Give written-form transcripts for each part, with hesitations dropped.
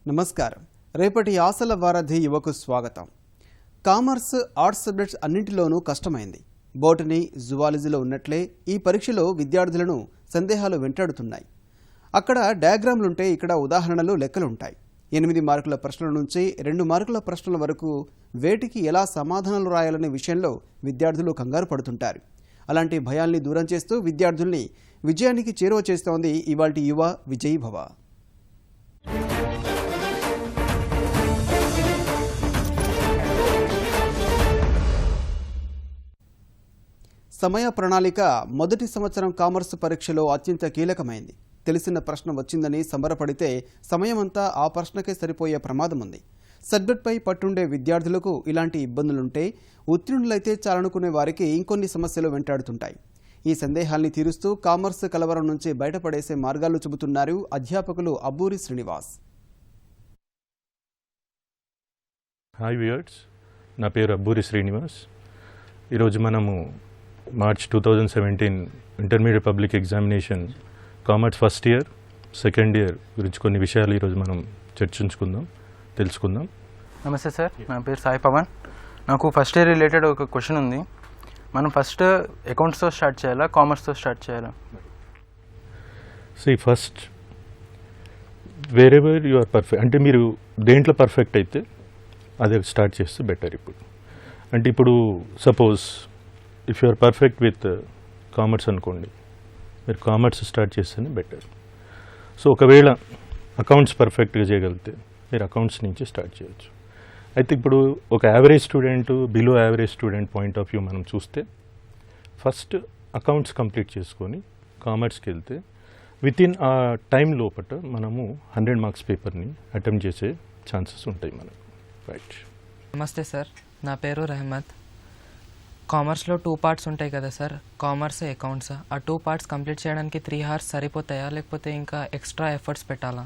నమస్కారం. రేపటి ఆశల వారధి యువకు స్వాగతం. కామర్స్, ఆర్ట్స్ సబ్జెక్ట్స్ అన్నింటిలోనూ కష్టమైంది. బోటనీ, జువాలజీలో ఉన్నట్లే ఈ పరీక్షలో విద్యార్థులను సందేహాలు వెంటాడుతున్నాయి. అక్కడ డయాగ్రామ్లుంటే ఇక్కడ ఉదాహరణలు, లెక్కలుంటాయి. 8 మార్కుల ప్రశ్నల నుంచి 2 మార్కుల ప్రశ్నల వరకు వేటికి ఎలా సమాధానాలు రాయాలనే విషయంలో విద్యార్థులు కంగారు పడుతుంటారు. అలాంటి భయాల్ని దూరం చేస్తూ విద్యార్థుల్ని విజయానికి చేరువ చేస్తోంది ఇవాల్టి యువ విజయీ భవ. సమయ ప్రణాళిక మొదటి సంవత్సరం కామర్స్ పరీక్షలో అత్యంత కీలకమైంది. తెలిసిన ప్రశ్న వచ్చిందని సంబరపడితే సమయమంతా ఆ ప్రశ్నకే సరిపోయే ప్రమాదం ఉంది. సబ్జెక్ట్పై పట్టుండే విద్యార్థులకు ఇలాంటి ఇబ్బందులుంటే ఉత్తీర్ణులైతే చాలనుకునే వారికి ఇంకొన్ని సమస్యలు వెంటాడుతుంటాయి. ఈ సందేహాల్ని తీరుస్తూ కామర్స్ కలవరం నుంచి బయటపడేసే మార్గాలు చెబుతున్నారు అధ్యాపకులు అబ్బూరి శ్రీనివాస్. హాయ్ వ్యూయర్స్, నా పేరు అబ్బూరి శ్రీనివాస్. ఈరోజు మనము March 2017 intermediate public examination commerce first year, second year గురించి కొన్ని విషయాలు ఈరోజు మనం చర్చించుకుందాం, తెలుసుకుందాం. నమస్తే సార్, నా పేరు సాయి పవన్. నాకు ఫస్ట్ ఇయర్ రిలేటెడ్ ఒక క్వశ్చన్ ఉంది. మనం ఫస్ట్ అకౌంట్స్తో స్టార్ట్ చేయాలా, కామర్స్తో స్టార్ట్ చేయాలా? First wherever you are perfect, అంటే మీరు దేంట్లో పర్ఫెక్ట్ అయితే అదే స్టార్ట్ చేస్తే బెటర్. అంటే ఇప్పుడు suppose if you are perfect with commerce అనుకోండి, మీరు కామర్స్ స్టార్ట్ చేస్తేనే బెటర్. సో ఒకవేళ అకౌంట్స్ పర్ఫెక్ట్గా చేయగలిగితే మీరు అకౌంట్స్ నుంచి స్టార్ట్ చేయొచ్చు. అయితే ఇప్పుడు ఒక average student, below average student point of view మనం చూస్తే ఫస్ట్ అకౌంట్స్ కంప్లీట్ చేసుకొని కామర్స్కి వెళ్తే వితిన్ ఆ టైం లోపల మనము 100 మార్క్స్ పేపర్ని అటెంప్ట్ చేసే ఛాన్సెస్ ఉంటాయి మనకు. రైట్. నమస్తే సార్, నా పేరు రెహమత్. కామర్స్లో 2 పార్ట్స్ ఉంటాయి కదా సార్, కామర్స్, అకౌంట్స్. ఆ 2 పార్ట్స్ కంప్లీట్ చేయడానికి 3 hours సరిపోతాయా, లేకపోతే ఇంకా ఎక్స్ట్రా ఎఫర్ట్స్ పెట్టాలా?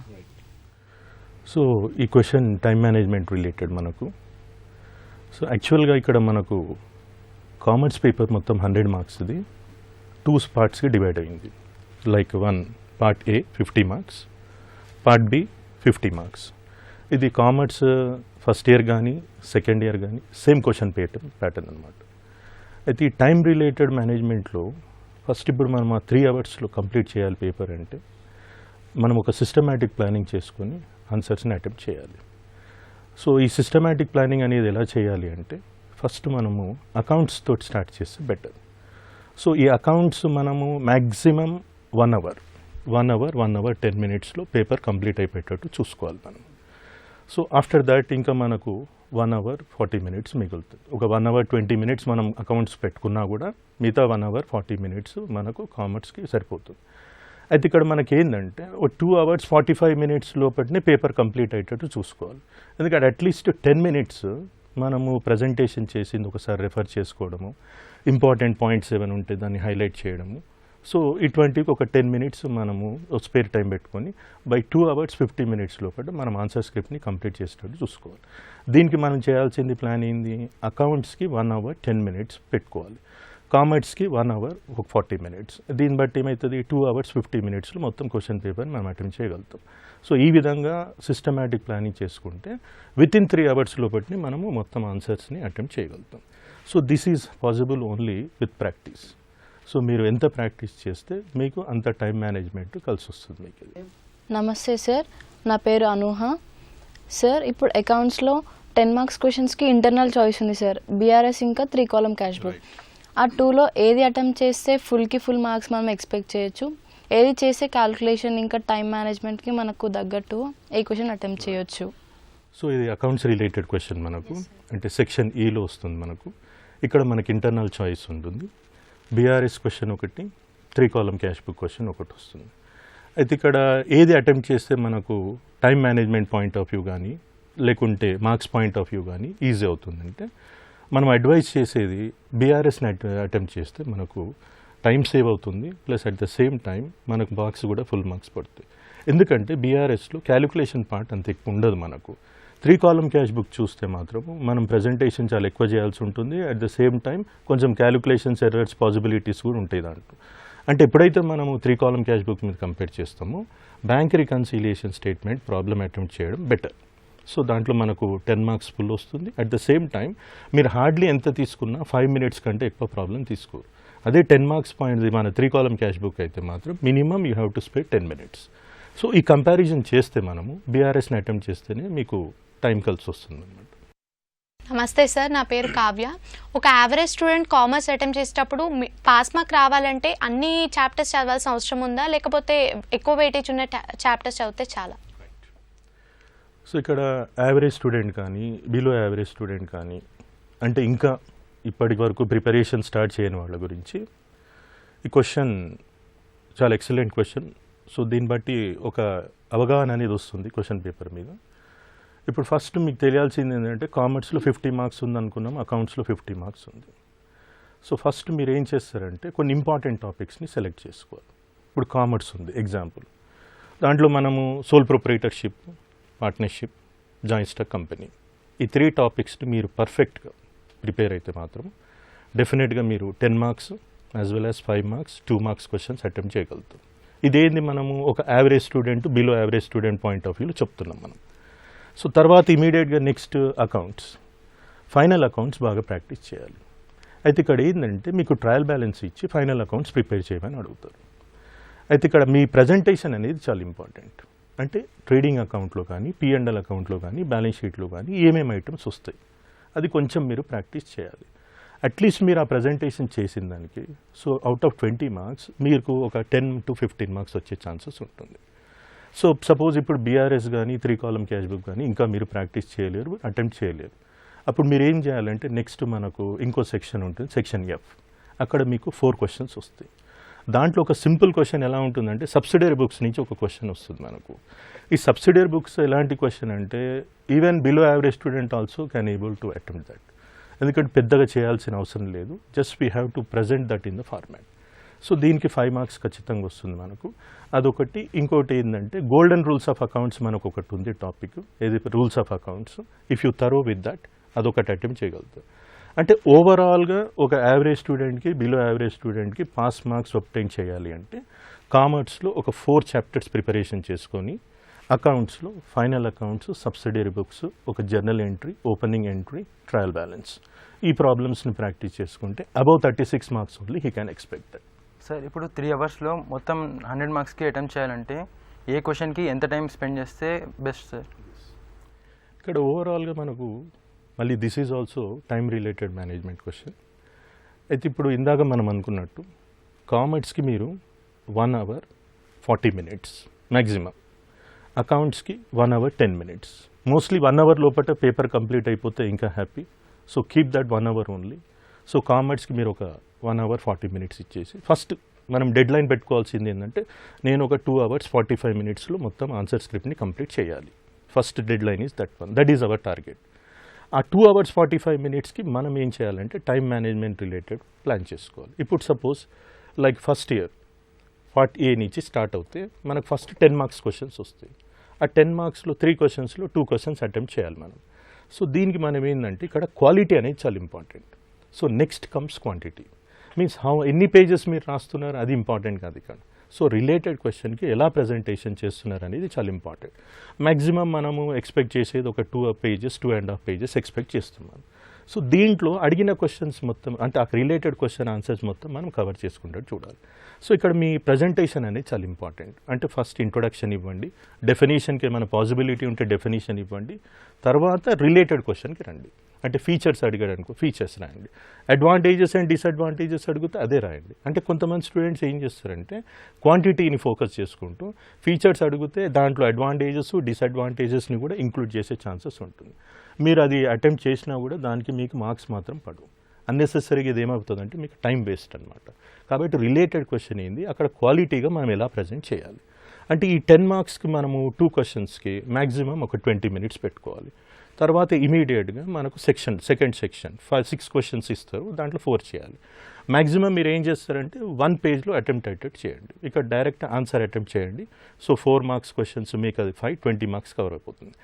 సో ఈ క్వశ్చన్ టైం మేనేజ్మెంట్ రిలేటెడ్ మనకు. సో యాక్చువల్గా ఇక్కడ మనకు కామర్స్ పేపర్ మొత్తం 100 మార్క్స్ది 2 పార్ట్స్కి డివైడ్ అయింది. Like part A 50 marks, part B 50 marks. ఇది కామర్స్ ఫస్ట్ ఇయర్ కానీ సెకండ్ ఇయర్ కానీ సేమ్ క్వశ్చన్ ప్యాటర్న్ అనమాట. అయితే ఈ టైం రిలేటెడ్ మేనేజ్మెంట్లో ఫస్ట్ ఇప్పుడు మనం ఆ 3 hours కంప్లీట్ చేయాలి పేపర్ అంటే మనం ఒక సిస్టమేటిక్ ప్లానింగ్ చేసుకొని ఆన్సర్స్ని అటెంప్ట్ చేయాలి. సో ఈ సిస్టమేటిక్ ప్లానింగ్ అనేది ఎలా చేయాలి అంటే ఫస్ట్ మనము అకౌంట్స్ తోటి స్టార్ట్ చేస్తే బెటర్. సో ఈ అకౌంట్స్ మనము maximum 1 hour 10 minutes paper complete అయిపోయేటట్టు చూసుకోవాలి మనం. సో ఆఫ్టర్ దాట్ ఇంకా మనకు 1 hour 40 minutes మిగులుతుంది. ఒక 1 hour 20 minutes మనం అకౌంట్స్ పెట్టుకున్నా కూడా మిగతా 1 hour 40 minutes మనకు కామర్స్కి సరిపోతుంది. అయితే ఇక్కడ మనకి ఏంటంటే ఒక 2 hours 45 minutes లోపలనే పేపర్ కంప్లీట్ అయ్యేటట్టు చూసుకోవాలి. ఎందుకంటే అట్లీస్ట్ 10 minutes మనము ప్రజెంటేషన్ చేసింది ఒకసారి రెఫర్ చేసుకోవడము, ఇంపార్టెంట్ పాయింట్స్ ఏమైనా ఉంటే దాన్ని హైలైట్ చేయడము. సో ఇటువంటివి ఒక 10 minutes మనము స్పేర్ టైం పెట్టుకొని బై 2 hours 50 minutes లోపల మనం ఆన్సర్ స్క్రిప్ట్ని కంప్లీట్ చేసేటట్టు చూసుకోవాలి. దీనికి మనం చేయాల్సింది ప్లాన్ ఏంది, అకౌంట్స్కి 1 hour 10 minutes పెట్టుకోవాలి, కామర్స్కి 1 hour 40 minutes. దీన్ని బట్టి ఏమవుతుంది, 2 hours 50 minutes మొత్తం క్వశ్చన్ పేపర్ని మనం అటెంప్ట్ చేయగలుగుతాం. సో ఈ విధంగా సిస్టమేటిక్ ప్లానింగ్ చేసుకుంటే వితిన్ 3 hours లోపటిని మనము మొత్తం ఆన్సర్స్ని అటెంప్ట్ చేయగలుగుతాం. So this is possible only with practice. So మీరు ఎంత ప్రాక్టీస్ చేస్తే మీకు అంత టైం మేనేజ్మెంట్ కలిసి వస్తుంది మీకు. నమస్తే సార్, నా పేరు అనూహ. సార్ ఇప్పుడు అకౌంట్స్లో 10 marks క్వశ్చన్స్కి ఇంటర్నల్ చాయిస్ ఉంది సార్, బీఆర్ఎస్ ఇంకా 3 column క్యాష్ బుక్. ఆ 2లో ఏది అటెంప్ట్ చేస్తే ఫుల్ మార్క్స్ మనం ఎక్స్పెక్ట్ చేయొచ్చు, ఏది చేస్తే క్యాల్కులేషన్ ఇంకా టైం మేనేజ్మెంట్కి మనకు తగ్గట్టు ఏ క్వశ్చన్ అటెంప్ట్ చేయొచ్చు? సో ఇది అకౌంట్స్ రిలేటెడ్ క్వశ్చన్ మనకు, అంటే సెక్షన్ ఈలో వస్తుంది మనకు. ఇక్కడ మనకి ఇంటర్నల్ చాయిస్ ఉంటుంది, బీఆర్ఎస్ క్వశ్చన్ ఒకటి, 3 column క్యాష్ బుక్ క్వశ్చన్ ఒకటి వస్తుంది. అయితే ఇక్కడ ఏది అటెంప్ట్ చేస్తే మనకు time management point of view కానీ లేకుంటే మార్క్స్ పాయింట్ ఆఫ్ వ్యూ కానీ ఈజీ అవుతుందంటే మనం అడ్వైజ్ చేసేది బీఆర్ఎస్ని అటెంప్ట్ చేస్తే మనకు టైం సేవ్ అవుతుంది, plus at the same time మనకు మార్క్స్ కూడా ఫుల్ మార్క్స్ పడుతాయి. ఎందుకంటే బీఆర్ఎస్లో క్యాలిక్యులేషన్ పార్ట్ అంత ఎక్కువ ఉండదు మనకు. 3 column క్యాష్ బుక్ చూస్తే మాత్రం మనం ప్రజెంటేషన్ చాలా ఎక్కువ చేయాల్సి ఉంటుంది, అట్ ద సేమ్ టైం కొంచెం క్యాలిక్యులేషన్స్, ఎర్రర్స్, పాసిబిలిటీస్ కూడా ఉంటాయి దాంట్లో. అంటే ఎప్పుడైతే మనము 3 కాలమ్ క్యాష్ బుక్ మీద కంపేర్ చేస్తామో bank reconciliation statement problem attempt చేయడం బెటర్. సో దాంట్లో మనకు 10 మార్క్స్ ఫుల్ వస్తుంది. అట్ ద సేమ్ టైం మీరు హార్డ్లీ ఎంత తీసుకున్నా 5 minutes కంటే ఎక్కువ ప్రాబ్లం తీసుకోరు. అదే 10 మార్క్స్ పాయింట్ మన 3 కాలమ్ క్యాష్ బుక్ అయితే మాత్రం minimum you have to spend 10 minutes. So ఈ కంపారిజన్ చేస్తే మనము బీఆర్ఎస్ని అటెంప్ట్ చేస్తేనే మీకు టైం కలిసి వస్తుంది అన్నమాట. నమస్తే సార్, నా పేరు కావ్య. ఒక యావరేజ్ స్టూడెంట్ కామర్స్ అటెంప్ట్ చేసేటప్పుడు పాస్ మార్క్ రావాలంటే అన్ని చాప్టర్స్ చదవాల్సిన అవసరం ఉందా, లేకపోతే ఎక్కువ వెయిటేజ్ ఉన్న చాప్టర్స్ చదివితే చాలా? సో ఇక్కడ యావరేజ్ స్టూడెంట్ కానీ బిలో యావరేజ్ స్టూడెంట్ కానీ అంటే ఇంకా ఇప్పటి వరకు ప్రిపరేషన్ స్టార్ట్ చేయని వాళ్ళ గురించి ఈ క్వశ్చన్ చాలా ఎక్సలెంట్ క్వశ్చన్. సో దీన్ని బట్టి ఒక అవగాహన అనేది వస్తుంది క్వశ్చన్ పేపర్ మీద. ఇప్పుడు ఫస్ట్ మీకు తెలియాల్సింది ఏంటంటే కామర్స్లో 50 మార్క్స్ ఉంది అనుకున్నాం, అకౌంట్స్లో 50 మార్క్స్ ఉంది. సో ఫస్ట్ మీరు ఏం చేస్తారంటే కొన్ని ఇంపార్టెంట్ టాపిక్స్ని సెలెక్ట్ చేసుకోవాలి. ఇప్పుడు కామర్స్ ఉంది ఎగ్జాంపుల్, దాంట్లో మనము sole proprietorship, partnership, joint stock company, ఈ 3 టాపిక్స్ని మీరు పర్ఫెక్ట్గా ప్రిపేర్ అయితే మాత్రం డెఫినెట్గా మీరు 10 marks as well as 5 marks 2 marks questions attempt చేయగలుగుతాం. ఇదేంది మనము ఒక average student below average student point of వ్యూలో చెప్తున్నాం మనం. సో తర్వాత ఇమీడియట్గా నెక్స్ట్ అకౌంట్స్, ఫైనల్ అకౌంట్స్ బాగా ప్రాక్టీస్ చేయాలి. అయితే ఇక్కడ ఏంటంటే మీకు ట్రయల్ బ్యాలెన్స్ ఇచ్చి ఫైనల్ అకౌంట్స్ ప్రిపేర్ చేయమని అడుగుతారు. అయితే ఇక్కడ మీ ప్రజెంటేషన్ అనేది చాలా ఇంపార్టెంట్. అంటే ట్రేడింగ్ అకౌంట్లో కానీ P&L అకౌంట్లో కానీ బ్యాలెన్స్ షీట్లో కానీ ఏమేమి ఐటమ్స్ వస్తాయి అది కొంచెం మీరు ప్రాక్టీస్ చేయాలి. అట్లీస్ట్ మీరు ఆ ప్రజెంటేషన్ చేసిన దానికి సో అవుట్ ఆఫ్ 20 మార్క్స్ మీకు ఒక 10 to 15 మార్క్స్ వచ్చే ఛాన్సెస్ ఉంటుంది. సో సపోజ్ ఇప్పుడు బీఆర్ఎస్ కానీ 3 కాలమ్ క్యాష్ బుక్ కానీ ఇంకా మీరు ప్రాక్టీస్ చేయలేరు, అటెంప్ట్ చేయలేరు. అప్పుడు మీరు ఏం చేయాలంటే నెక్స్ట్ మనకు ఇంకో సెక్షన్ ఉంటుంది, సెక్షన్ F. అక్కడ మీకు 4 క్వశ్చన్స్ వస్తాయి. దాంట్లో ఒక సింపుల్ క్వశ్చన్ ఎలా ఉంటుందంటే సబ్సిడరీ బుక్స్ నుంచి ఒక క్వశ్చన్ వస్తుంది మనకు. ఈ సబ్సిడరీ బుక్స్ ఎలాంటి క్వశ్చన్ అంటే even below average student also can able to attempt that. ఎందుకంటే పెద్దగా చేయాల్సిన అవసరం లేదు, just we have to present that in the format. So దీనికి 5 మార్క్స్ ఖచ్చితంగా వస్తుంది మనకు. అదొకటి. ఇంకోటి ఏంటంటే గోల్డెన్ రూల్స్ ఆఫ్ అకౌంట్స్ మనకు ఒకటి ఉంది టాపిక్, ఏది rules of accounts. If you thorough with that అదొకటి అటెంప్ట్ చేయగలుగుతారు. అంటే ఓవరాల్గా ఒక యావరేజ్ స్టూడెంట్కి బిలో యావరేజ్ స్టూడెంట్కి పాస్ మార్క్స్ ఒబ్టైన్ చేయాలి అంటే కామర్స్లో ఒక 4 చాప్టర్స్ ప్రిపరేషన్ చేసుకొని అకౌంట్స్లో ఫైనల్ అకౌంట్స్, సబ్సిడరీ బుక్స్, ఒక journal entry, opening entry, trial balance, ఈ ప్రాబ్లమ్స్ని ప్రాక్టీస్ చేసుకుంటే above 36 marks only he can expect that. Sir ఇప్పుడు 3 అవర్స్లో మొత్తం 100 మార్క్స్కి అటెంప్ట్ చేయాలంటే ఏ క్వశ్చన్కి ఎంత టైం స్పెండ్ చేస్తే బెస్ట్ సార్? ఇక్కడ ఓవరాల్గా మనకు మళ్ళీ this is also time related management question. అయితే ఇప్పుడు ఇందాక మనం అనుకున్నట్టు కామర్స్కి మీరు 1 hour 40 minutes మ్యాక్సిమం, అకౌంట్స్కి 1 hour 10 minutes. మోస్ట్లీ 1 hour లోపల పేపర్ కంప్లీట్ అయిపోతే ఇంకా happy. So keep that 1 hour only. So కామర్స్కి మీరు ఒక 1 hour 40 minutes ఇచ్చేసి ఫస్ట్ మనం డెడ్ లైన్ పెట్టుకోవాల్సింది ఏంటంటే నేను ఒక 2 hours 45 minutesలో మొత్తం ఆన్సర్ స్క్రిప్ట్ని కంప్లీట్ చేయాలి. First deadline is that one, that is our target. ఆ 2 hours 45 minutesకి మనం ఏం చేయాలంటే టైం మేనేజ్మెంట్ రిలేటెడ్ ప్లాన్ చేసుకోవాలి. ఇప్పుడు suppose like first year part A నుంచి స్టార్ట్ అవుతే మనకు ఫస్ట్ 10 మార్క్స్ క్వశ్చన్స్ వస్తాయి. ఆ 10 మార్క్స్లో 3 క్వశ్చన్స్లో 2 క్వశ్చన్స్ అటెంప్ట్ చేయాలి మనం. సో దీనికి మనం ఏంటంటే ఇక్కడ క్వాలిటీ అనేది చాలా important. So next comes quantity, means ఎన్ని పేజెస్ మీరు రాస్తున్నారు అది ఇంపార్టెంట్ కాదు ఇక్కడ. సో రిలేటెడ్ క్వశ్చన్కి ఎలా ప్రజెంటేషన్ చేస్తున్నారు అనేది చాలా ఇంపార్టెంట్. మ్యాక్సిమం మనము ఎక్స్పెక్ట్ చేసేది ఒక 2 pages 2.5 pages ఎక్స్పెక్ట్ చేస్తున్నాం. సో దీంట్లో అడిగిన క్వశ్చన్స్ మొత్తం అంటే ఆ రిలేటెడ్ క్వశ్చన్ ఆన్సర్స్ మొత్తం మనం కవర్ చేసుకుంటూ చూడాలి. సో ఇక్కడ మీ ప్రజెంటేషన్ అనేది చాలా ఇంపార్టెంట్. అంటే ఫస్ట్ ఇంట్రొడక్షన్ ఇవ్వండి, డెఫినేషన్కి ఏమైనా పాసిబిలిటీ ఉంటే డెఫినేషన్ ఇవ్వండి, తర్వాత రిలేటెడ్ క్వశ్చన్కి రండి. అంటే ఫీచర్స్ అడిగాడు అనుకో ఫీచర్స్ రాయండి, అడ్వాంటేజెస్ అండ్ డిసడ్వాంటేజెస్ అడిగితే అదే రాయండి. అంటే కొంతమంది స్టూడెంట్స్ ఏం చేస్తారంటే క్వాంటిటీని ఫోకస్ చేసుకుంటూ ఫీచర్స్ అడిగితే దాంట్లో అడ్వాంటేజెస్ డిసడ్వాంటేజెస్ని కూడా ఇంక్లూడ్ చేసే ఛాన్సెస్ ఉంటుంది. మీరు అది అటెంప్ట్ చేసినా కూడా దానికి మీకు మార్క్స్ మాత్రం పడవు. అన్నెసెసరీగా ఇది ఏమవుతుందంటే మీకు టైం వేస్ట్ అనమాట. కాబట్టి రిలేటెడ్ క్వశ్చన్ ఏంది, అక్కడ క్వాలిటీగా మనం ఎలా ప్రజెంట్ చేయాలి అంటే ఈ 10 మార్క్స్కి మనము 2 క్వశ్చన్స్కి మ్యాక్సిమం ఒక 20 minutes పెట్టుకోవాలి. తర్వాత ఇమీడియట్గా మనకు సెకండ్ సెక్షన్ 6 questions ఇస్తారు, దాంట్లో 4 చేయాలి. మ్యాక్సిమం మీరు ఏం చేస్తారంటే 1 pageలో అటెంప్ట్ చేయండి, ఇక్కడ డైరెక్ట్ ఆన్సర్ అటెంప్ట్ చేయండి. సో 4 marks క్వశ్చన్స్ మీకు అది 20 marks కవర్ అయిపోతుంది.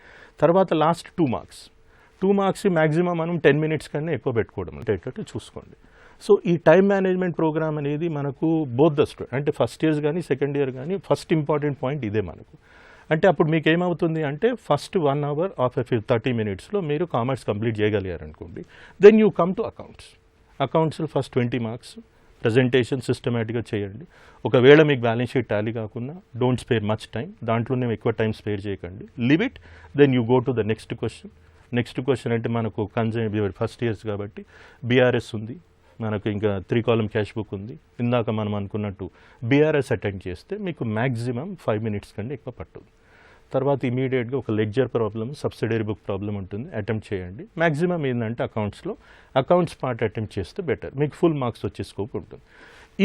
తర్వాత లాస్ట్ 2 marks మ్యాక్సిమం మనం 10 minutes కన్నా ఎక్కువ పెట్టుకోవడం అటేటట్టు చూసుకోండి. సో ఈ టైం మేనేజ్మెంట్ ప్రోగ్రామ్ అనేది మనకు బోత్ ద స్టూడెంట్ అంటే ఫస్ట్ ఇయర్స్ కానీ సెకండ్ ఇయర్ కానీ ఫస్ట్ ఇంపార్టెంట్ పాయింట్ ఇదే మనకు. అంటే అప్పుడు మీకు ఏమవుతుంది అంటే ఫస్ట్ 1 hour ఆఫ్ 30 minutesలో మీరు కామర్స్ కంప్లీట్ చేయగలిగారనుకోండి, దెన్ యూ కమ్ టు అకౌంట్స్లో ఫస్ట్ 20 marks ప్రజెంటేషన్ సిస్టమేటిక్గా చేయండి. ఒకవేళ మీకు బ్యాలెన్స్ షీట్ టాలీ కాకుండా డోంట్ స్పేర్ మచ్ టైం, దాంట్లోనే ఎక్కువ టైం స్పేర్ చేయకండి, leave it, then you go to the next question అంటే మనకు ఫస్ట్ ఇయర్స్ కాబట్టి బీఆర్ఎస్ ఉంది, మనకు ఇంకా 3 column క్యాష్ బుక్ ఉంది. ఇందాక మనం అనుకున్నట్టు బీఆర్ఎస్ అటెండ్ చేస్తే మీకు మ్యాక్సిమం 5 minutes కంటే ఎక్కువ పట్టుద్ది. తర్వాత ఇమీడియట్గా ఒక ledger problem, subsidiary book problem ఉంటుంది, అటెంప్ట్ చేయండి. మ్యాక్సిమం ఏంటంటే అకౌంట్స్ పార్ట్ అటెంప్ట్ చేస్తే బెటర్, మీకు ఫుల్ మార్క్స్ వచ్చే స్కోప్ ఉంటుంది.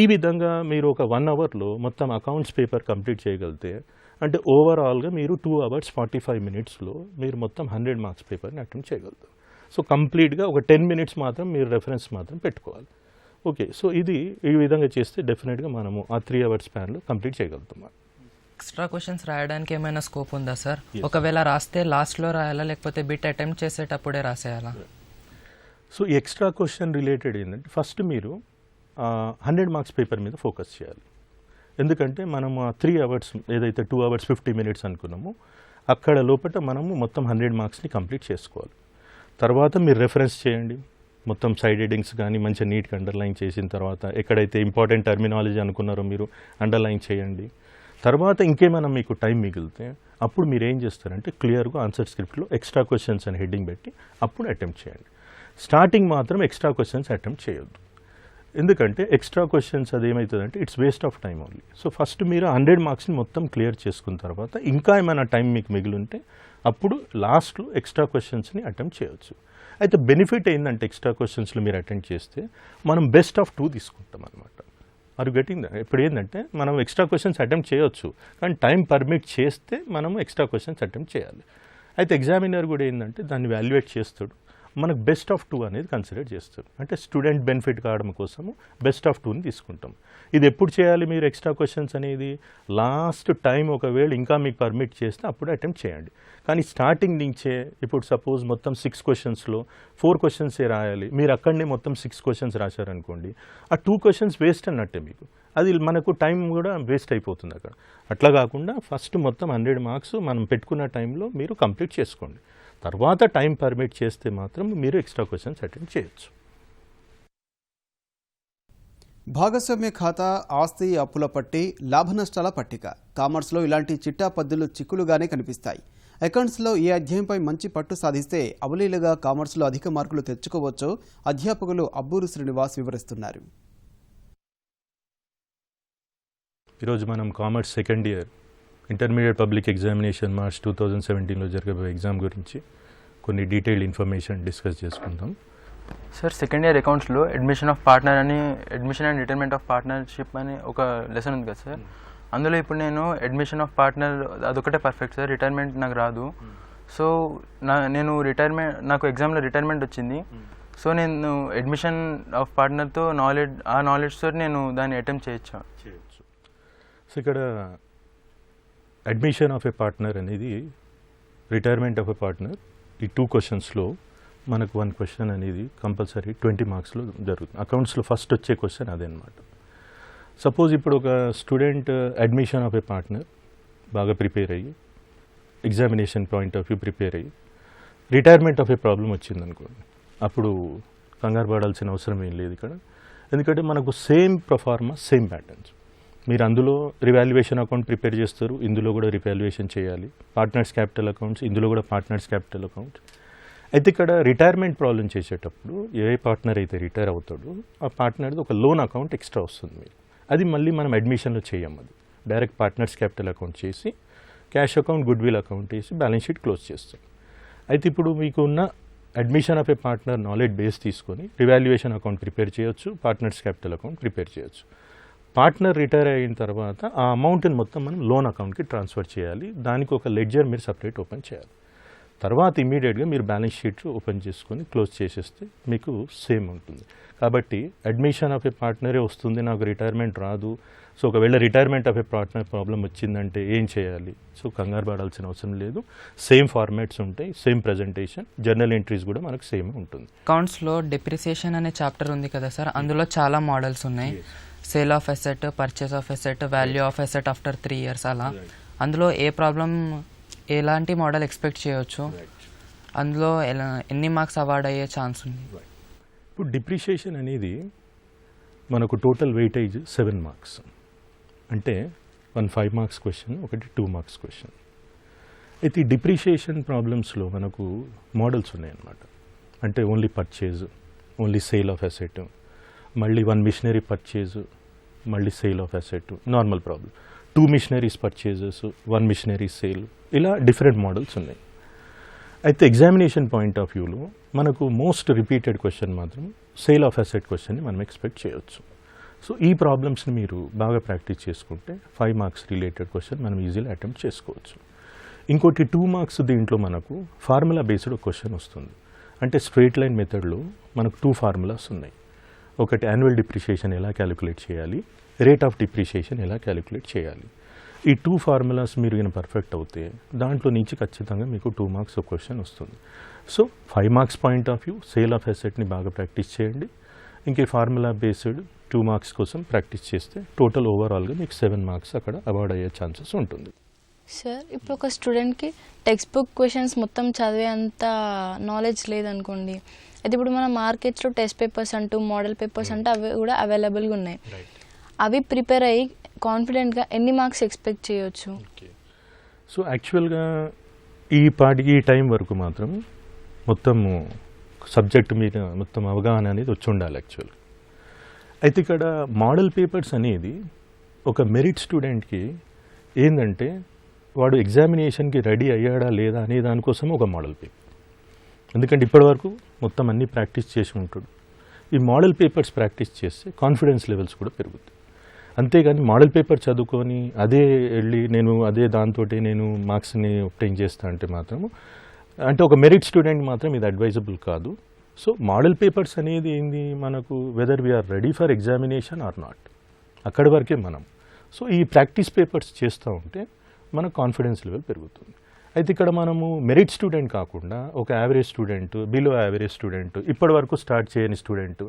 ఈ విధంగా మీరు ఒక 1 hourలో మొత్తం అకౌంట్స్ పేపర్ కంప్లీట్ చేయగలిగితే అంటే ఓవరాల్గా మీరు 2 hours 45 minutesలో మీరు మొత్తం 100 marks పేపర్ని అటెంప్ట్ చేయగలుగుతారు. సో కంప్లీట్గా ఒక 10 minutes మాత్రం మీరు రెఫరెన్స్ మాత్రం పెట్టుకోవాలి. ఓకే, సో ఈ విధంగా చేస్తే డెఫినెట్గా మనము ఆ 3 hours స్పాన్లో కంప్లీట్ చేయగలుగుతాం. ఎక్స్ట్రా క్వశ్చన్స్ రాయడానికి ఏమైనా స్కోప్ ఉందా సార్? ఒకవేళ రాస్తే లాస్ట్లో రాయాలా లేకపోతే బిట్ అటెంప్ట్ చేసేటప్పుడే రాసేయాలా? సో ఈ ఎక్స్ట్రా క్వశ్చన్ రిలేటెడ్ ఏంటంటే ఫస్ట్ మీరు 100 marks పేపర్ మీద ఫోకస్ చేయాలి. ఎందుకంటే మనము 3 hours ఏదైతే 2 hours 50 minutes అనుకున్నామో అక్కడ లోపల మనము మొత్తం 100 marksని కంప్లీట్ చేసుకోవాలి. తర్వాత మీరు రెఫరెన్స్ చేయండి, మొత్తం సైడ్ హెడింగ్స్ కానీ మంచిగా నీట్గా అండర్లైన్ చేసిన తర్వాత ఎక్కడైతే ఇంపార్టెంట్ టర్మినాలజీ అనుకున్నారో మీరు అండర్లైన్ చేయండి. తర్వాత ఇంకేమైనా మీకు టైం మిగిలితే అప్పుడు మీరు ఏం చేస్తారంటే క్లియర్గా ఆన్సర్ స్క్రిప్ట్లో ఎక్స్ట్రా క్వశ్చన్స్ అని హెడ్డింగ్ పెట్టి అప్పుడు అటెంప్ట్ చేయండి. స్టార్టింగ్ మాత్రం ఎక్స్ట్రా క్వశ్చన్స్ అటెంప్ట్ చేయొద్దు, ఎందుకంటే ఎక్స్ట్రా క్వశ్చన్స్ అది ఏమవుతుందంటే it's waste of time only. So first మీరు 100 marksని మొత్తం క్లియర్ చేసుకున్న తర్వాత ఇంకా ఏమైనా టైం మీకు మిగిలింటే అప్పుడు లాస్ట్లో ఎక్స్ట్రా క్వశ్చన్స్ని అటెంప్ట్ చేయొచ్చు. అయితే బెనిఫిట్ ఏంటంటే ఎక్స్ట్రా క్వశ్చన్స్లో మీరు అటెంప్ట్ చేస్తే మనం బెస్ట్ ఆఫ్ 2 తీసుకుంటాం అనమాట. Are getting that? ఇప్పుడు ఏంటంటే మనం ఎక్స్ట్రా క్వశ్చన్స్ అటెంప్ట్ చేయొచ్చు, కానీ టైం పర్మిట్ చేస్తే మనము ఎక్స్ట్రా క్వశ్చన్స్ అటెంప్ట్ చేయాలి. అయితే ఎగ్జామినర్ కూడా ఏంటంటే దాన్ని వాల్యుయేట్ చేస్తాడు, మనకు బెస్ట్ ఆఫ్ 2 అనేది కన్సిడర్ చేస్తారు. అంటే స్టూడెంట్ బెనిఫిట్ కావడం కోసము బెస్ట్ ఆఫ్ 2ని తీసుకుంటాం. ఇది ఎప్పుడు చేయాలి మీరు ఎక్స్ట్రా క్వశ్చన్స్ అనేది? లాస్ట్ టైం ఒకవేళ ఇంకా మీకు పర్మిట్ చేస్తే అప్పుడు అటెంప్ట్ చేయండి. కానీ స్టార్టింగ్ నుంచే ఇప్పుడు సపోజ్ మొత్తం 6 questionsలో 4 questions రాయాలి, మీరు అక్కడనే మొత్తం 6 questions రాశారనుకోండి, ఆ 2 questions వేస్ట్ అన్నట్టే మీకు, అది మనకు టైం కూడా వేస్ట్ అయిపోతుంది అక్కడ. అట్లా కాకుండా ఫస్ట్ మొత్తం 100 marks మనం పెట్టుకున్న టైంలో మీరు కంప్లీట్ చేసుకోండి. తర్వాత టైం పర్మిట్ చేస్తే మాత్రం మీరు ఎక్స్ట్రా క్వశ్చన్స్ అటెండ్ చేయొచ్చు. భాగస్వామ్య ఖాతా, ఆస్తి అప్పుల పట్టి, లాభ నష్టాల పట్టిక. కామర్స్లో ఇలాంటి చిట్టా పద్దులు చిక్కులుగానే కనిపిస్తాయి. అకౌంట్స్లో ఈ అధ్యాయంపై మంచి పట్టు సాధిస్తే అవలీలుగా కామర్స్లో అధిక మార్కులు తెచ్చుకోవచ్చో అధ్యాపకులు అబ్బూరు శ్రీనివాస్ వివరిస్తున్నారు. ఈరోజు మనం commerce second year intermediate public examination March 2017లో జరగబోయే ఎగ్జామ్ గురించి కొన్ని డీటెయిల్డ్ ఇన్ఫర్మేషన్ డిస్కస్ చేసుకుందాం. సార్, సెకండ్ ఇయర్ అకౌంట్స్లో admission and retirement of partnership అని ఒక లెసన్ ఉంది కదా సార్. అందులో ఇప్పుడు నేను అడ్మిషన్ ఆఫ్ పార్ట్నర్ అదొకటే పర్ఫెక్ట్ సార్, రిటైర్మెంట్ నాకు రాదు. సో నాకు ఎగ్జామ్లో రిటైర్మెంట్ వచ్చింది. సో నేను అడ్మిషన్ ఆఫ్ పార్ట్నర్తో ఆ నాలెడ్జ్తో నేను దాన్ని అటెంప్ట్ చేయొచ్చు. సో ఇక్కడ అడ్మిషన్ ఆఫ్ ఏ పార్ట్నర్ అనేది రిటైర్మెంట్ ఆఫ్ ఏ పార్ట్నర్ ఈ 2 questionsలో మనకు 1 question అనేది కంపల్సరీ 20 marksలో జరుగుతుంది. అకౌంట్స్లో ఫస్ట్ వచ్చే క్వశ్చన్ అదే అనమాట. సపోజ్ ఇప్పుడు ఒక student admission of a partner బాగా ప్రిపేర్ అయ్యి examination point of view prepare అయ్యి రిటైర్మెంట్ ఆఫ్ ఏ ప్రాబ్లం వచ్చిందనుకోండి, అప్పుడు కంగారు పడాల్సిన అవసరం ఏం లేదు ఇక్కడ. ఎందుకంటే మనకు సేమ్ ప్రొఫార్మా సేమ్ ప్యాటర్న్స్. మీరు అందులో రివాల్యుయేషన్ అకౌంట్ ప్రిపేర్ చేస్తారు, ఇందులో కూడా రివాల్యుయేషన్ చేయాలి. పార్ట్నర్స్ క్యాపిటల్ అకౌంట్స్, ఇందులో కూడా పార్ట్నర్స్ క్యాపిటల్ అకౌంట్స్. అయితే ఇక్కడ రిటైర్మెంట్ ప్రాబ్లం చేసేటప్పుడు ఏ పార్ట్నర్ అయితే రిటైర్ అవుతాడో ఆ పార్ట్నర్ది ఒక లోన్ అకౌంట్ ఎక్స్ట్రా వస్తుంది మీకు. అది మళ్ళీ మనం అడ్మిషన్లో చేయం, అది డైరెక్ట్ పార్ట్నర్స్ క్యాపిటల్ అకౌంట్ చేసి cash account, good will account వేసి బ్యాలెన్స్ షీట్ క్లోజ్ చేస్తాం. అయితే ఇప్పుడు మీకు ఉన్న admission of a partner knowledge base తీసుకొని రివాల్యుయేషన్ అకౌంట్ ప్రిపేర్ చేయొచ్చు, పార్ట్నర్స్ క్యాపిటల్ అకౌంట్ ప్రిపేర్ చేయొచ్చు. పార్ట్నర్ రిటైర్ అయిన తర్వాత ఆ అమౌంట్ని మొత్తం మనం లోన్ అకౌంట్కి ట్రాన్స్ఫర్ చేయాలి. దానికి ఒక లెడ్జర్ మీరు సపరేట్ ఓపెన్ చేయాలి. తర్వాత ఇమీడియట్గా మీరు బ్యాలెన్స్ షీట్ ఓపెన్ చేసుకొని క్లోజ్ చేసేస్తే మీకు సేమ్ ఉంటుంది. కాబట్టి అడ్మిషన్ ఆఫ్ ఏ పార్ట్నరే వస్తుంది, నాకు రిటైర్మెంట్ రాదు. సో ఒకవేళ retirement of a partner problem వచ్చిందంటే ఏం చేయాలి? సో కంగారు పడాల్సిన అవసరం లేదు. సేమ్ ఫార్మాట్స్ ఉంటాయి, సేమ్ ప్రజెంటేషన్, జర్నల్ ఎంట్రీస్ కూడా మనకు సేమ్ ఉంటుంది. అకౌంట్స్లో డిప్రిసియేషన్ అనే చాప్టర్ ఉంది కదా సార్, అందులో చాలా మోడల్స్ ఉన్నాయి. Sale of asset, purchase of asset, value of asset after 3 years అలా. అందులో ఏ ప్రాబ్లం, ఎలాంటి మోడల్ ఎక్స్పెక్ట్ చేయొచ్చు, అందులో ఎన్ని మార్క్స్ అవార్డ్ అయ్యే ఛాన్స్ ఉంది? ఇప్పుడు డిప్రిషియేషన్ అనేది మనకు టోటల్ వెయిటేజ్ 7 మార్క్స్. అంటే 1 5 మార్క్స్ క్వశ్చన్, ఒకటి 2 మార్క్స్ క్వశ్చన్. అయితే ఈ డిప్రిషియేషన్ ప్రాబ్లమ్స్లో మనకు మోడల్స్ ఉన్నాయన్నమాట. అంటే only purchase, only sale of asset, మళ్ళీ 1 మిషనరీ పర్చేజ్, మళ్ళీ sale of asset, normal problem, 2 machineries purchases, 1 machinery sale, ఇలా డిఫరెంట్ మోడల్స్ ఉన్నాయి. అయితే ఎగ్జామినేషన్ పాయింట్ ఆఫ్ వ్యూలో మనకు మోస్ట్ రిపీటెడ్ క్వశ్చన్ మాత్రం సేల్ ఆఫ్ అసెట్ క్వశ్చన్ని మనం ఎక్స్పెక్ట్ చేయొచ్చు. సో ఈ ప్రాబ్లమ్స్ని మీరు బాగా ప్రాక్టీస్ చేసుకుంటే 5 మార్క్స్ రిలేటెడ్ క్వశ్చన్ మనం ఈజీగా అటెంప్ట్ చేసుకోవచ్చు. ఇంకోటి 2 మార్క్స్ దీంట్లో మనకు ఫార్ములా బేస్డ్ క్వశ్చన్ వస్తుంది. అంటే స్ట్రైట్ లైన్ మెథడ్లో మనకు 2 ఫార్ములాస్ ఉన్నాయి. ఒకటి యాన్యువల్ డిప్రిషియేషన్ ఎలా క్యాలిక్యులేట్ చేయాలి, రేట్ ఆఫ్ డిప్రిషియేషన్ ఎలా క్యాలిక్యులేట్ చేయాలి. ఈ 2 ఫార్ములాస్ మీరు ఈయన పర్ఫెక్ట్ అవుతే దాంట్లో నుంచి ఖచ్చితంగా మీకు 2 మార్క్స్ క్వశ్చన్ వస్తుంది. So 5 marks point of view sale of అసెట్ని బాగా ప్రాక్టీస్ చేయండి. ఇంకే ఫార్ములా బేస్డ్ 2 మార్క్స్ కోసం ప్రాక్టీస్ చేస్తే టోటల్ ఓవరాల్గా మీకు 7 మార్క్స్ అక్కడ అవార్డ్ అయ్యే ఛాన్సెస్ ఉంటుంది. సార్ ఇప్పుడు ఒక స్టూడెంట్కి టెక్స్ట్ బుక్ క్వశ్చన్స్ మొత్తం చదివే అంత నాలెడ్జ్ లేదనుకోండి, అయితే ఇప్పుడు మన మార్కెట్స్లో టెస్ట్ పేపర్స్ అంటూ మోడల్ పేపర్స్ అంటూ అవి కూడా అవైలబుల్గా ఉన్నాయి. అవి ప్రిపేర్ అయ్యి కాన్ఫిడెంట్గా ఎన్ని మార్క్స్ ఎక్స్పెక్ట్ చేయొచ్చు? సో యాక్చువల్గా ఈ టైం వరకు మాత్రం మొత్తం సబ్జెక్ట్ మీద మొత్తం అవగాహన అనేది వచ్చి ఉండాలి యాక్చువల్గా. అయితే ఇక్కడ మోడల్ పేపర్స్ అనేది ఒక మెరిట్ స్టూడెంట్కి ఏంటంటే వాడు ఎగ్జామినేషన్కి రెడీ అయ్యాడా లేదా అనే దానికోసం ఒక మోడల్ పేపర్. ఎందుకంటే ఇప్పటివరకు మొత్తం అన్నీ ప్రాక్టీస్ చేసి ఉంటాడు. ఈ మోడల్ పేపర్స్ ప్రాక్టీస్ చేస్తే కాన్ఫిడెన్స్ లెవెల్స్ కూడా పెరుగుతాయి. అంతేగాని మోడల్ పేపర్ చదువుకొని అదే వెళ్ళి అదే దాంతో నేను మార్క్స్ని ఒబ్టైన్ చేస్తా అంటే మాత్రము, అంటే ఒక మెరిట్ స్టూడెంట్ మాత్రం ఇది అడ్వైజబుల్ కాదు. సో మోడల్ పేపర్స్ అనేది ఏంది, మనకు whether we are ready for examination or not, అక్కడి వరకే మనం. సో ఈ ప్రాక్టీస్ పేపర్స్ చేస్తూ ఉంటే మన కాన్ఫిడెన్స్ లెవెల్ పెరుగుతుంది. అయితే ఇక్కడ మనము మెరిట్ స్టూడెంట్ కాకుండా ఒక average student, below average student, ఇప్పటి వరకు స్టార్ట్ చేయని స్టూడెంట్,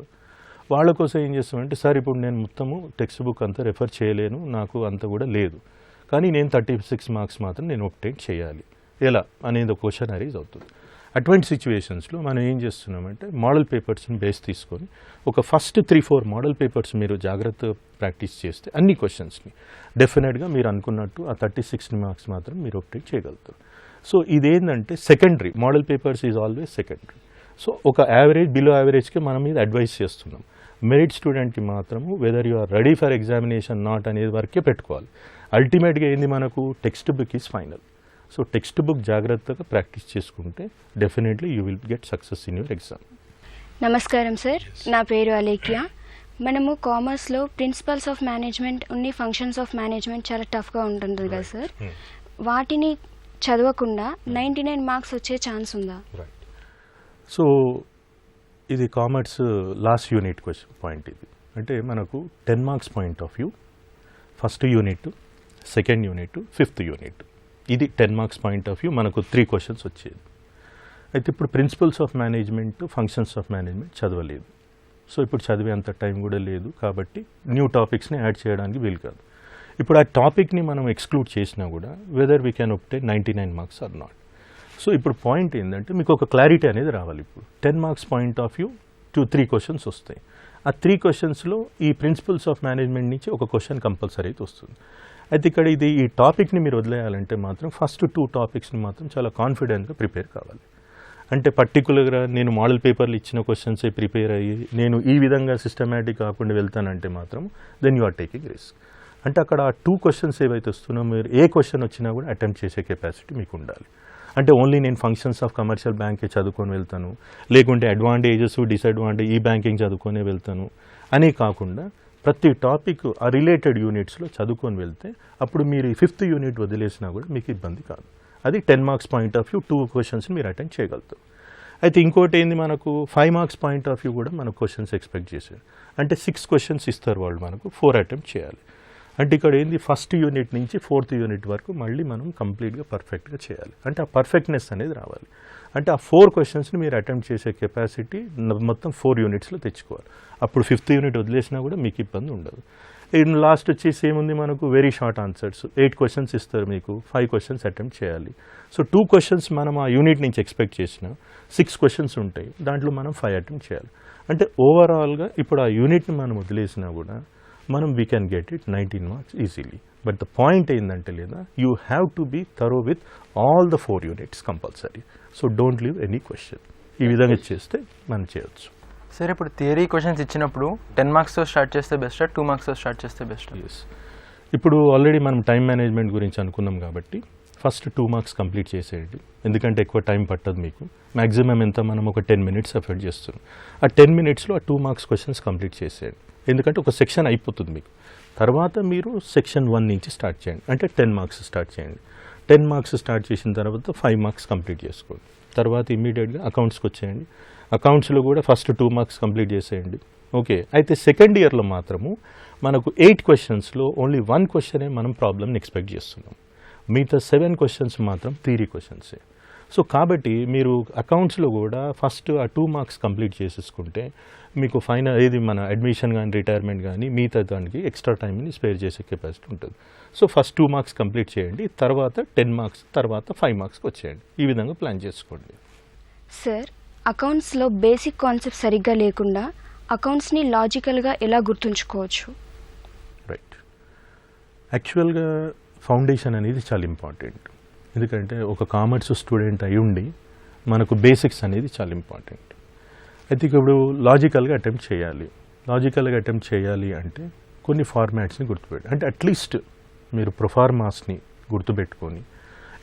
వాళ్ళ కోసం ఏం చేస్తామంటే, సార్ ఇప్పుడు నేను మొత్తము టెక్స్ట్ బుక్ అంతా రెఫర్ చేయలేను, నాకు అంత కూడా లేదు, కానీ నేను 36 మార్క్స్ మాత్రం నేను ఒబ్టైన్ చేయాలి, ఎలా అనేది ఒక క్వశ్చన్ అరైజ్ అవుతుంది. అటువంటి సిచ్యువేషన్స్లో మనం ఏం చేస్తున్నామంటే మోడల్ పేపర్స్ని బేస్ తీసుకొని ఒక ఫస్ట్ 3-4 మోడల్ పేపర్స్ మీరు జాగ్రత్త ప్రాక్టీస్ చేస్తే అన్ని క్వశ్చన్స్ని డెఫినెట్గా మీరు అనుకున్నట్టు ఆ 36 మార్క్స్ మాత్రం మీరు ఒబ్టైన్ చేయగలుగుతారు. సో ఇదేంటంటే secondary, model papers is always secondary. So ఒక యావరేజ్, బిలో యావరేజ్కి మనం మీద అడ్వైస్ చేస్తున్నాం. మెరిట్ స్టూడెంట్కి మాత్రము whether you are ready for examination not అనేది వరకే పెట్టుకోవాలి. అల్టిమేట్గా ఏంది, మనకు text book is final. So text book జాగ్రత్తగా ప్రాక్టీస్ చేసుకుంటే definitely you will get success in your exam. నమస్కారం సార్, నా పేరు అలేఖ్య. మనము కామర్స్లో ప్రిన్సిపల్స్ ఆఫ్ మేనేజ్మెంట్ ఉన్ని ఫంక్షన్స్ ఆఫ్ మేనేజ్మెంట్ చాలా టఫ్గా ఉంటుంది కదా సార్, వాటిని చదవకుండా 99 మార్క్స్ వచ్చే ఛాన్స్ ఉందా? సో ఇది commerce last unit question point. ఇది అంటే మనకు 10 marks point of view first unit, second unit, 5th unit, ఇది 10 మార్క్స్ పాయింట్ ఆఫ్ వ్యూ మనకు 3 క్వశ్చన్స్ వచ్చేది. అయితే ఇప్పుడు principles of management, functions of management చదవలేదు. సో ఇప్పుడు చదివే అంత టైం కూడా లేదు, కాబట్టి న్యూ టాపిక్స్ని యాడ్ చేయడానికి వీలు కాదు. ఇప్పుడు ఆ టాపిక్ని మనం ఎక్స్క్లూడ్ చేసినా కూడా whether we can obtain 99 marks or not. So ఇప్పుడు పాయింట్ ఏంటంటే మీకు ఒక క్లారిటీ అనేది రావాలి. ఇప్పుడు 10 marks point of view 3 questions వస్తాయి. ఆ 3 క్వశ్చన్స్లో ఈ ప్రిన్సిపల్స్ ఆఫ్ మేనేజ్మెంట్ నుంచి ఒక క్వశ్చన్ కంపల్సరీ అయితే వస్తుంది. అయితే ఇక్కడ ఈ టాపిక్ని మీరు వదిలేయాలంటే మాత్రం ఫస్ట్ 2 టాపిక్స్ని మాత్రం చాలా కాన్ఫిడెంట్గా ప్రిపేర్ కావాలి. అంటే పర్టికులర్గా నేను మోడల్ పేపర్లు ఇచ్చిన క్వశ్చన్సే ప్రిపేర్ అయ్యి నేను ఈ విధంగా సిస్టమేటిక్ కాకుండా వెళ్తానంటే మాత్రం then you are taking risk. అంటే అక్కడ 2 క్వశ్చన్స్ ఏవైతే వస్తున్నాయో మీరు ఏ క్వశ్చన్ వచ్చినా కూడా అటెంప్ట్ చేసే కెపాసిటీ మీకు ఉండాలి. అంటే ఓన్లీ నేను ఫంక్షన్స్ ఆఫ్ కమర్షియల్ బ్యాంకే చదువుకొని వెళ్తాను, లేకుంటే అడ్వాంటేజెస్ డిసడ్వాంటేజ్ ఈ బ్యాంకింగ్ చదువుకొనే వెళ్తాను అని కాకుండా ప్రతి టాపిక్ ఆ రిలేటెడ్ యూనిట్స్లో చదువుకొని వెళ్తే అప్పుడు మీరు 5th యూనిట్ వదిలేసినా కూడా మీకు ఇబ్బంది కాదు. అది 10 marks point of view 2 questions మీరు అటెండ్ చేయగలుగుతారు. అయితే ఇంకోటి ఏంది, మనకు 5 మార్క్స్ పాయింట్ ఆఫ్ వ్యూ కూడా మనకు క్వశ్చన్స్ ఎక్స్పెక్ట్ చేశారు. అంటే 6 క్వశ్చన్స్ ఇస్తారు వాళ్ళు, మనకు 4 అటెంప్ట్ చేయాలి. అంటే ఇక్కడ ఏంది, ఫస్ట్ యూనిట్ నుంచి 4th యూనిట్ వరకు మళ్ళీ మనం కంప్లీట్గా పర్ఫెక్ట్గా చేయాలి. అంటే ఆ పర్ఫెక్ట్నెస్ అనేది రావాలి. అంటే ఆ 4 క్వశ్చన్స్ని మీరు అటెంప్ట్ చేసే కెపాసిటీ మొత్తం 4 యూనిట్స్లో తెచ్చుకోవాలి. అప్పుడు 5th యూనిట్ వదిలేసినా కూడా మీకు ఇబ్బంది ఉండదు. లాస్ట్ వచ్చేసి ఏముంది, మనకు వెరీ షార్ట్ ఆన్సర్స్ 8 క్వశ్చన్స్ ఇస్తారు, మీకు 5 క్వశ్చన్స్ అటెంప్ట్ చేయాలి. సో 2 క్వశ్చన్స్ మనం ఆ యూనిట్ నుంచి ఎక్స్పెక్ట్ చేసిన 6 క్వశ్చన్స్ ఉంటాయి, దాంట్లో మనం 5 అటెంప్ట్ చేయాలి. అంటే ఓవరాల్గా ఇప్పుడు ఆ యూనిట్ని మనం వదిలేసినా కూడా మనం we can get it 19 marks easily. But the point ఏంటంటే లేదా, you have to be thorough with all the 4 units compulsory. So don't leave any question. ఈ విధంగా చేస్తే మనం చేయొచ్చు. సార్ ఇప్పుడు థియరీ క్వశ్చన్స్ ఇచ్చినప్పుడు 10 మార్క్స్తో స్టార్ట్ చేస్తే బెస్టా, 2 మార్క్స్తో స్టార్ట్ చేస్తే బెస్ట్? ఎస్, ఇప్పుడు ఆల్రెడీ మనం టైం మేనేజ్మెంట్ గురించి అనుకున్నాం కాబట్టి ఫస్ట్ 2 మార్క్స్ కంప్లీట్ చేసేయండి. ఎందుకంటే ఎక్కువ టైం పట్టదు మీకు. మ్యాక్సిమం ఎంత, మనం ఒక 10 మినిట్స్ ఎఫర్ట్ చేస్తున్నాం. ఆ 10 మినిట్స్లో ఆ 2 మార్క్స్ క్వశ్చన్స్ కంప్లీట్ చేసేయండి. ఎందుకంటే ఒక సెక్షన్ అయిపోతుంది మీకు. తర్వాత మీరు సెక్షన్ 1 నుంచి స్టార్ట్ చేయండి. అంటే 10 మార్క్స్ స్టార్ట్ చేయండి. 10 మార్క్స్ స్టార్ట్ చేసిన తర్వాత 5 మార్క్స్ కంప్లీట్ చేసుకోండి. తర్వాత ఇమీడియట్గా అకౌంట్స్కి వచ్చేయండి. అకౌంట్స్లో కూడా ఫస్ట్ 2 మార్క్స్ కంప్లీట్ చేసేయండి. ఓకే, అయితే సెకండ్ ఇయర్లో మాత్రము మనకు 8 క్వశ్చన్స్లో ఓన్లీ 1 క్వశ్చనే మనం ప్రాబ్లమ్ని ఎక్స్పెక్ట్ చేస్తున్నాం. మిగతా 7 క్వశ్చన్స్ మాత్రం థియరీ క్వశ్చన్సే. సో కాబట్టి మీరు అకౌంట్స్లో కూడా ఫస్ట్ ఆ 2 మార్క్స్ కంప్లీట్ చేసేసుకుంటే మీకు ఫైనల్ ఏది మన అడ్మిషన్ కానీ రిటైర్మెంట్ కానీ మిగతా దానికి ఎక్స్ట్రా టైంని స్పేర్ చేసే కెపాసిటీ ఉంటుంది. సో ఫస్ట్ 2 మార్క్స్ కంప్లీట్ చేయండి, తర్వాత 10 మార్క్స్, తర్వాత 5 మార్క్స్కి వచ్చేయండి. ఈ విధంగా ప్లాన్ చేసుకోండి. సార్, అకౌంట్స్లో బేసిక్ కాన్సెప్ట్ సరిగ్గా లేకుండా అకౌంట్స్ని లాజికల్గా ఎలా గుర్తుంచుకోవచ్చు? రైట్, యాక్చువల్గా ఫౌండేషన్ అనేది చాలా ఇంపార్టెంట్. ఎందుకంటే ఒక కామర్స్ స్టూడెంట్ అయి ఉండి మనకు బేసిక్స్ అనేది చాలా ఇంపార్టెంట్. అయితే ఇప్పుడు లాజికల్గా అటెంప్ట్ చేయాలి. లాజికల్గా అటెంప్ట్ చేయాలి అంటే కొన్ని ఫార్మాట్స్ని గుర్తుపెట్టాలి. అంటే అట్లీస్ట్ మీరు ప్రొఫార్మాస్ని గుర్తుపెట్టుకొని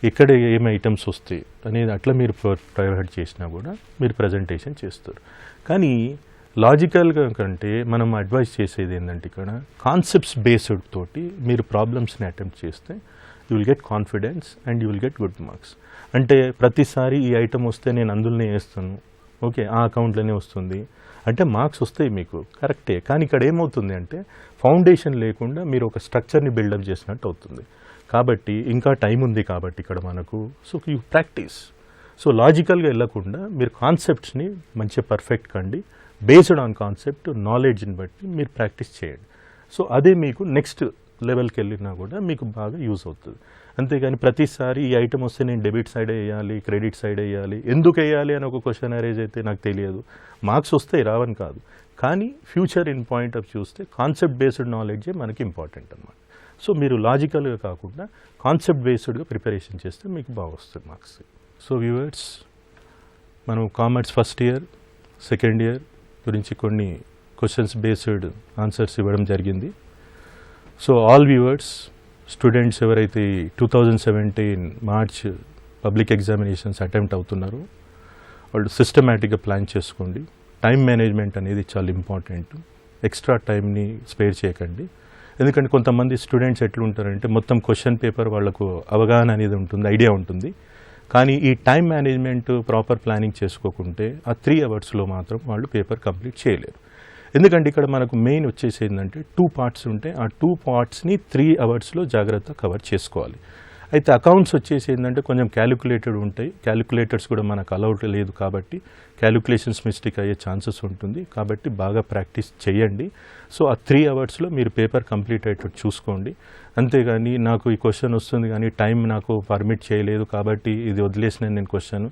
ఇక్కడ ఏం ఐటమ్స్ వస్తాయి అనేది అట్లా మీరు ప్రొవైడ్ చేసినా కూడా మీరు ప్రజెంటేషన్ చేస్తారు. కానీ లాజికల్గా కంటే మనం అడ్వైస్ చేసేది ఏంటంటే ఇక్కడ కాన్సెప్ట్స్ బేస్డ్ తోటి మీరు ప్రాబ్లమ్స్ని అటెంప్ట్ చేస్తే you will get confidence and you will get good marks. అంటే ప్రతిసారి ఈ ఐటమ్ వస్తే నేను అందులోనే వేస్తాను, ఓకే ఆ అకౌంట్లోనే వస్తుంది అంటే మార్క్స్ వస్తాయి మీకు, కరెక్టే. కానీ ఇక్కడ ఏమవుతుంది అంటే ఫౌండేషన్ లేకుండా మీరు ఒక స్ట్రక్చర్ని బిల్డప్ చేసినట్టు అవుతుంది. కాబట్టి ఇంకా టైం ఉంది కాబట్టి ఇక్కడ మనకు సో యూ ప్రాక్టీస్. సో లాజికల్గా వెళ్ళకుండా మీరు కాన్సెప్ట్స్ని మంచిగా పర్ఫెక్ట్ కండి, బేస్డ్ ఆన్ కాన్సెప్ట్ నాలెడ్జ్ని బట్టి మీరు ప్రాక్టీస్ చేయండి. సో అదే మీకు నెక్స్ట్ లెవెల్కి వెళ్ళినా కూడా మీకు బాగా యూజ్ అవుతుంది. అంతేగాని ప్రతిసారి ఈ ఐటమ్ వస్తే నేను డెబిట్ సైడ్ వేయాలి, క్రెడిట్ సైడ్ వేయాలి, ఎందుకు వేయాలి అని ఒక క్వశ్చన్ అరేజ్ అయితే నాకు తెలియదు. మార్క్స్ వస్తాయి, రావని కాదు, కానీ ఫ్యూచర్ ఇన్ పాయింట్ ఆఫ్ చూస్తే కాన్సెప్ట్ బేస్డ్ నాలెడ్జే మనకి ఇంపార్టెంట్ అన్నమాట. సో మీరు లాజికల్గా కాకుండా కాన్సెప్ట్ బేస్డ్గా ప్రిపరేషన్ చేస్తే మీకు బాగా వస్తుంది మార్క్స్. సో వ్యూవర్స్, మనం commerce first year, second year గురించి కొన్ని క్వశ్చన్స్ బేస్డ్ ఆన్సర్స్ ఇవ్వడం జరిగింది. సో ఆల్ వ్యూవర్స్, స్టూడెంట్స్ ఎవరైతే 2017 మార్చ్ పబ్లిక్ ఎగ్జామినేషన్స్ అటెంప్ట్ అవుతున్నారో వాళ్ళు సిస్టమేటిక్గా ప్లాన్ చేసుకోండి. టైం మేనేజ్మెంట్ అనేది చాలా ఇంపార్టెంట్. ఎక్స్ట్రా టైంని స్పేర్ చేయకండి. ఎందుకంటే కొంతమంది స్టూడెంట్స్ ఎట్లుంటారంటే మొత్తం క్వశ్చన్ పేపర్ వాళ్ళకు అవగాహన అనేది ఉంటుంది, ఐడియా ఉంటుంది, కానీ ఈ టైం మేనేజ్మెంట్ ప్రాపర్ ప్లానింగ్ చేసుకోకుంటే ఆ 3 అవర్స్లో మాత్రం వాళ్ళు పేపర్ కంప్లీట్ చేయలేరు. ఎందుకంటే ఇక్కడ మనకు మెయిన్ వచ్చేసి ఏంటంటే 2 పార్ట్స్ ఉంటాయి. ఆ 2 పార్ట్స్ని 3 అవర్స్లో జాగ్రత్త కవర్ చేసుకోవాలి. అయితే అకౌంట్స్ వచ్చేసి ఏంటంటే కొంచెం క్యాలిక్యులేటెడ్ ఉంటాయి. క్యాలిక్యులేటర్స్ కూడా మనకు అలౌడ్ లేదు కాబట్టి క్యాలిక్యులేషన్స్ మిస్టేక్ అయ్యే ఛాన్సెస్ ఉంటుంది. కాబట్టి బాగా ప్రాక్టీస్ చేయండి. సో ఆ 3 అవర్స్లో మీరు పేపర్ కంప్లీట్ అయ్యేటట్టు చూసుకోండి. అంతేగాని నాకు ఈ క్వశ్చన్ వస్తుంది కానీ టైం నాకు పర్మిట్ చేయలేదు కాబట్టి ఇది వదిలేసిన నేను క్వశ్చన్,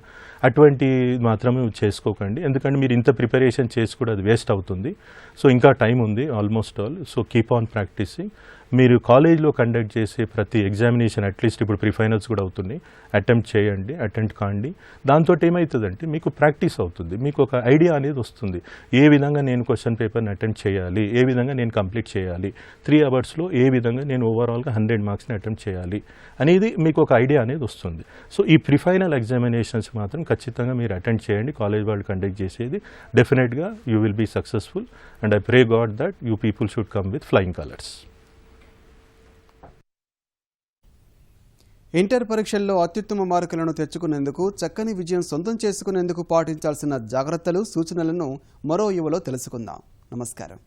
అటువంటి మాత్రమే చేసుకోకండి. ఎందుకంటే మీరు ఇంత ప్రిపరేషన్ చేసి కూడా అది వేస్ట్ అవుతుంది. సో ఇంకా టైం ఉంది almost all. So keep on practicing. మీరు కాలేజ్లో కండక్ట్ చేసే ప్రతి ఎగ్జామినేషన్ అట్లీస్ట్ ఇప్పుడు ప్రీఫైనల్స్ కూడా అవుతున్నాయి, అటెంప్ట్ చేయండి, అటెంప్ట్ కాండి. దాంతో ఏమవుతుందంటే మీకు ప్రాక్టీస్ అవుతుంది, మీకు ఒక ఐడియా అనేది వస్తుంది. ఏ విధంగా నేను క్వశ్చన్ పేపర్ని అటెంప్ట్ చేయాలి, ఏ విధంగా నేను కంప్లీట్ చేయాలి, 3 అవర్స్లో ఏ విధంగా నేను ఓవరాల్గా 100 మార్క్స్ని అటెంప్ట్ చేయాలి అనేది మీకు ఒక ఐడియా అనేది వస్తుంది. సో ఈ ప్రీఫైనల్ ఎగ్జామినేషన్స్ మాత్రం ఖచ్చితంగా మీరు అటెండ్ చేయండి. కాలేజ్ వాళ్ళు కండక్ట్ చేసేది డెఫినెట్గా you will be successful and I pray God that you people should come with flying colours. Inter పరీక్షల్లో అత్యుత్తమ మార్కులను తెచ్చుకునేందుకు చక్కని విజయం సొంతం చేసుకునేందుకు పాటించాల్సిన జాగ్రత్తలు సూచనలను మరో యువలో తెలుసుకుందాం. నమస్కారం.